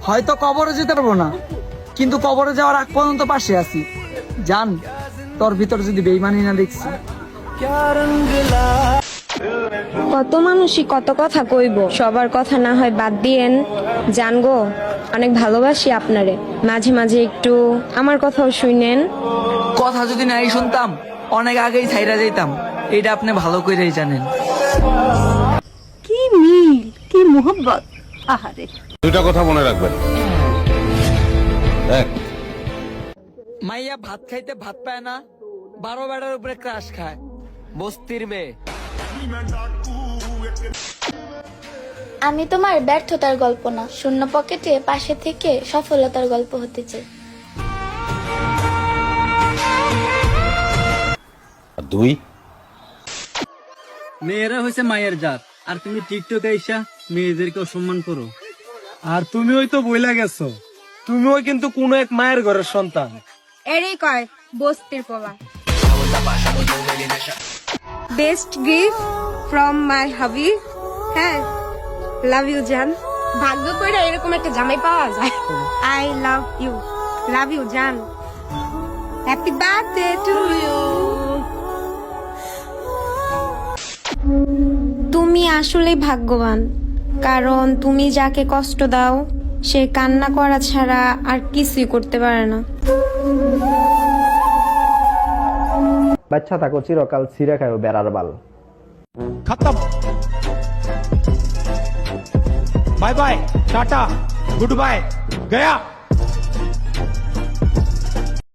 হয়তো কবরে যেতে পারবো না, কিন্তু কবরে যাওয়ার আগ পর্যন্ত পাশে আছি। জান, তোর ভিতর যদি বেইমানি না দেখছি। কত মানুষই কত কথা কইব, সবার কথা না হয় বাদ দিয়েন। জানগো, অনেক ভালোবাসি আপনারে, মাঝে মাঝে একটু আমার কথাও শুনেন। কথা যদি নাই শুনতাম অনেক আগেই ছাইরা যাইতাম, এটা আপনি ভালো করেই জানেন। কি মিল, কি মোহব্বত। আহারে, দুটা কথা মনে রাখবেন। এক, মাইয়া ভাত খাইতে ভাত পায় না, 12 বেড়ার উপরে ক্রাশ খায়। বস্তির মেয়ে। আমি তোমার ব্যর্থতার গল্প না, শূন্য পকেটে পাশে থেকে সফলতার গল্প হতে চাই। আর দুই, মেয়েরা হয়েছে মায়ের জাত, আর তুমি টিকটকে আইসা মেয়েদেরকে অসম্মান করো। আর তুমিও তো বইলা গেছো, তুমিও কিন্তু কোন এক মায়ের ঘরের সন্তান। এরই কয় বস্তির পোলা। বেস্ট গিফট ফ্রম মাই হাবি। হ্যাঁ, লাভ ইউ জান। ভাগ্য করে এরকম একটা জামাই পাওয়া যায়। আই লাভ ইউ জান। Happy birthday to you. তুমি আসলে ভাগ্যবান, কারণ তুমি যাকে কষ্ট দাও সে কান্না করা ছাড়া আর কিছুই করতে পারে না। বাচ্চা থাকো চিরকাল ছিঁড়ে খায়ও বেড়ার বাল। खत्म। Bye bye, tata, goodbye, गया।